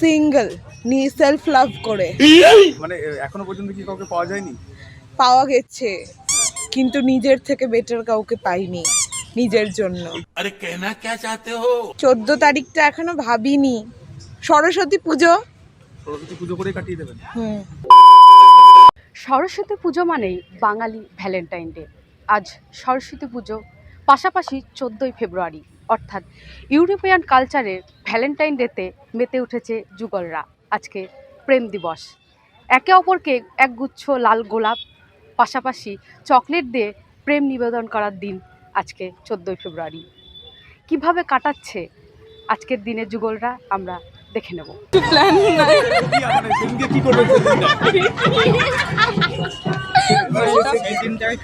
Single self love করে। মানে এখনো পর্যন্ত কি কাউকে পাওয়া যায়নি? পাওয়া গেছে, কিন্তু নিজের থেকে বেটার কাউকে পাইনি নিজের জন্য। আরে কেনা কে চাতে হো? 14 তারিখটা এখনো ভাবিনি। সরস্বতী পুজো করে কাটিয়ে দেবেন। সরস্বতী পুজো মানেই বাঙালি ভ্যালেন্টাইন ডে। আজ সরস্বতী পুজো, পাশাপাশি 14ই ফেব্রুয়ারি অর্থাৎ ইউরোপিয়ান কালচারের ভ্যালেন্টাইন ডেতে মেতে উঠেছে যুগলরা। আজকে প্রেম দিবস। একে অপরকে একগুচ্ছ লাল গোলাপ, পাশাপাশি চকলেট দিয়ে প্রেম নিবেদন করার দিন আজকে 14ই ফেব্রুয়ারি। কিভাবে কাটাচ্ছে আজকের দিনে যুগলরা আমরা দেখে নেব। প্ল্যান নাই।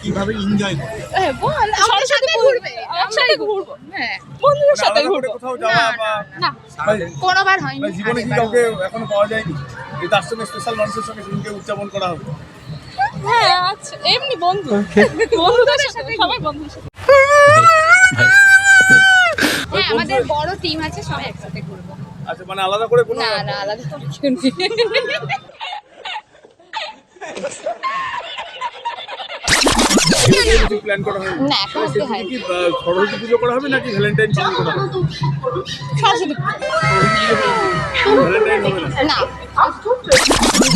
কিভাবে এনজয় কোনোবার হয়নি জীবনে কি কাউকে এখনো পাওয়া যায়নি তার সঙ্গে স্পেশাল মানুষের সঙ্গে দিনকে উদযাপন করা হবে? হ্যাঁ আচ্ছা এমনি বন্ধুদের সাথে সবাই বন্ধুদের সাথে হ্যাঁ আমাদের বড় টিম আছে সবাই একসাথে করব। আচ্ছা মানে আলাদা করে কোনো না আলাদা করে কেউ নেই। প্ল্যান করা হবে না এখন অব্দি হয়নি। কি সরস্বতী পুজো করা হবে নাকি ভ্যালেন্টাইন পালন করা হবে? সরস্বতী ভ্যালেন্টাইন হবে না? না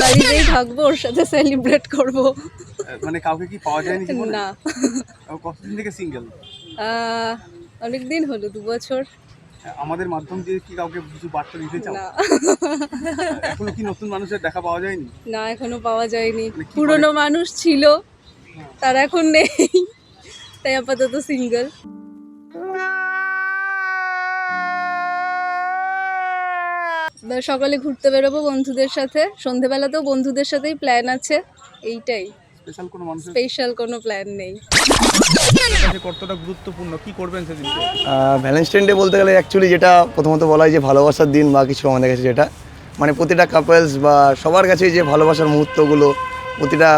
বাড়িতেই থাকবো, ওর সাথে সেলিব্রেট করব। মানে কাউকে কি পাওয়া যায়নি জীবনে? না, কতদিন থেকে সিঙ্গেল? অনেক দিন হলো, 2 বছর। আমাদের মাধ্যম দিয়ে কি কাউকে কিছু বার্তা দিতে চাও? না এখনো কি নতুন মানুষের দেখা পাওয়া যায়নি? না, এখনো পাওয়া যায়নি। মানে কি পুরনো মানুষ ছিল, তারা এখন নেই, তাই আপাতত সিঙ্গেল। সকালে ঘুরতে বেরোবো বন্ধুদের সাথে, সন্ধেবেলাতেও বন্ধুদের সাথেই প্ল্যান আছে। এইটাই, স্পেশাল কোনো মানুষের স্পেশাল কোনো প্ল্যান নেই। কাছে কতটা গুরুত্বপূর্ণ, কি করবেন সেদিন? ভ্যালেন্টাইন ডে বলতে গেলে অ্যাকচুয়ালি যেটা প্রথমত বলা হয় যে ভালোবাসার দিন বা কিছু আমাদের কাছে, যেটা মানে প্রতিটা কাপলস বা সবার কাছে যে ভালোবাসার মুহূর্তগুলো প্রতিটা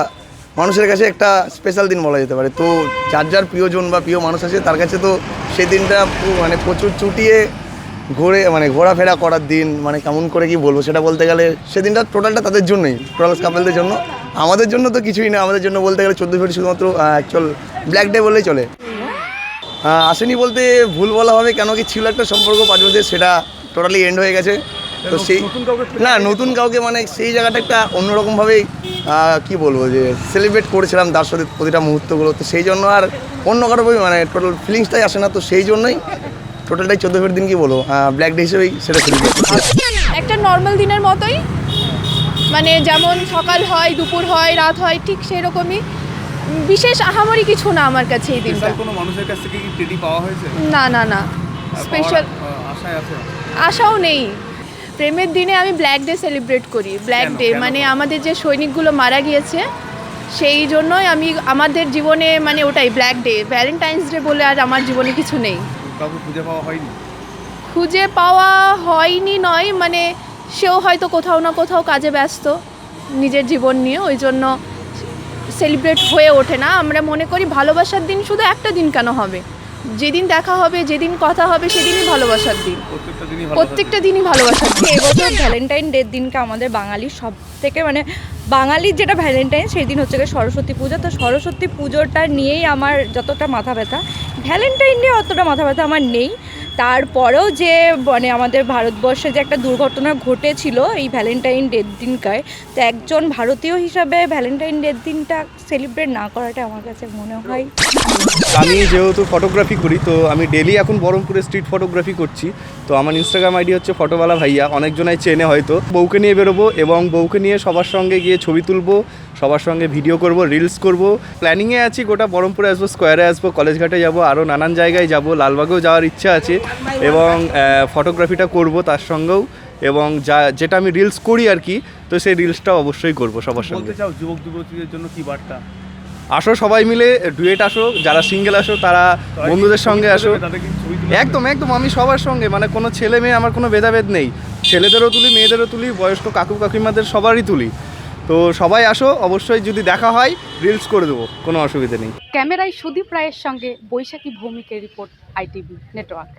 মানুষের কাছে একটা স্পেশাল দিন বলা যেতে পারে। তো যার যার প্রিয়জন বা প্রিয় মানুষ আছে তার কাছে তো সেই দিনটা মানে প্রচুর চুটিয়ে ঘোরাফেরা করার দিন। মানে কেমন করে কি বলবো সেটা বলতে গেলে সেদিনটা টোটালটা তাদের জন্যই, টোটাল কাপলদের জন্য। আমাদের জন্য তো কিছুই না, আমাদের জন্য বলতে গেলে 14 ফেব্রুয়ারি শুধুমাত্র অ্যাকচুয়াল ব্ল্যাক ডে বললেই চলে। আসেনি বলতে ভুল বলা হবে, কেন কি ছিল একটা সম্পর্ক 5 বছর, সেটা টোটালি এন্ড হয়ে গেছে। তো সেই না নতুন কাউকে মানে সেই জায়গাটা একটা অন্যরকমভাবেই কি বলবো যে সেলিব্রেট করেছিলাম তার সাথে প্রতিটা মুহূর্তগুলো। তো সেই জন্য আর অন্য কারো মানে টোটাল ফিলিংসটাই আসে না। তো সেই জন্যই টোটালটাই 14 ফেব্রুয়ারি দিন কি বলো ব্ল্যাক ডে হিসেবেই সেটা সেলিব্রেট করছি। একটা নর্মাল দিনের মতোই, মানে যেমন সকাল হয়, দুপুর হয়, রাত হয়, ঠিক সেই রকমই। বিশেষ আহামরি কিছু না আমার কাছে এই দিনটা। কোনো মানুষের কাছ থেকে কি টেডি পাওয়া হয়েছে? না স্পেশাল আশায় আছে? আশাও নেই। প্রেমের দিনে আমি ব্ল্যাক ডে সেলিব্রেট করি। ব্ল্যাক ডে মানে আমাদের যে সৈনিকগুলো মারা গিয়েছে সেই জন্যই আমি আমাদের জীবনে মানে ওটাই ব্ল্যাক ডে। ভ্যালেন্টাইন্স ডে বলে আর আমার জীবনে কিছু নেই। কাউকে খুঁজে পাওয়া হয়নি? খুঁজে পাওয়া হয়নি নয়, মানে সেও হয়তো কোথাও না কোথাও কাজে ব্যস্ত নিজের জীবন নিয়ে, ওই জন্য সেলিব্রেট হয়ে ওঠে না। আমরা মনে করি ভালোবাসার দিন শুধু একটা দিন কেন হবে, যেদিন দেখা হবে, যেদিন কথা হবে, সেদিনই ভালোবাসার দিন। প্রত্যেকটা দিনই ভালোবাসার দিন। এবছর ভ্যালেন্টাইন ডের দিনকে আমাদের বাঙালির সব থেকে মানে বাঙালির যেটা ভ্যালেন্টাইন সেই দিন হচ্ছে সরস্বতী পুজো। তো সরস্বতী পুজোটা নিয়েই আমার যতটা মাথা ব্যথা, ভ্যালেন্টাইন নিয়ে অতটা মাথা ব্যথা আমার নেই। তারপরেও যে মানে আমাদের ভারতবর্ষে যে একটা দুর্ঘটনা ঘটেছিল এই ভ্যালেন্টাইন ডের দিনকায়, তো একজন ভারতীয় হিসাবে ভ্যালেন্টাইন ডের দিনটা সেলিব্রেট না করাটা আমার কাছে মনে হয়। আমি যেহেতু ফটোগ্রাফি করি, তো আমি ডেলি এখন বহরমপুরে স্ট্রিট ফটোগ্রাফি করছি। তো আমার ইনস্টাগ্রাম আইডি হচ্ছে ফটোওয়ালা ভাইয়া, অনেকজনাই চেনে হয়তো। বউকে নিয়ে বেরোবো এবং বউকে নিয়ে সবার সঙ্গে গিয়ে ছবি তুলবো, সবার সঙ্গে ভিডিও করব, রিলস করব। প্ল্যানিংয়ে আছি গোটা বহরমপুরে আসবো, স্কোয়ারে আসবো, কলেজঘাটে যাব, আরও নানান জায়গায় যাব, লালবাগেও যাওয়ার ইচ্ছা আছে এবং ফটোগ্রাফিটা করব তার সঙ্গেও। এবং যেটা আমি রিলস করি আর কি, তো সেই রিলসটাও অবশ্যই করব সবার সঙ্গে। বলতে চাও যুবক যুবতীদের জন্য কি বার্তা? আসো সবাই মিলে ডুয়েট আসো, যারা সিঙ্গেল আসো তারা বন্ধুদের সঙ্গে আসো। একদম আমি সবার সঙ্গে, মানে কোনো ছেলে মেয়ে আমার কোনো ভেদাভেদ নেই, ছেলেদেরও তুলি, মেয়েদেরও তুলি, বয়স্ক কাকু কাকিমাদের সবারই তুলি। তো সবাই আসো, অবশ্যই যদি দেখা হয় রিলস করে দেবো, কোনো অসুবিধা নেই। ক্যামেরায় সুদীপ রায়ের সঙ্গে বৈশাখী ভৌমিকের রিপোর্ট, ITV নেটওয়ার্ক।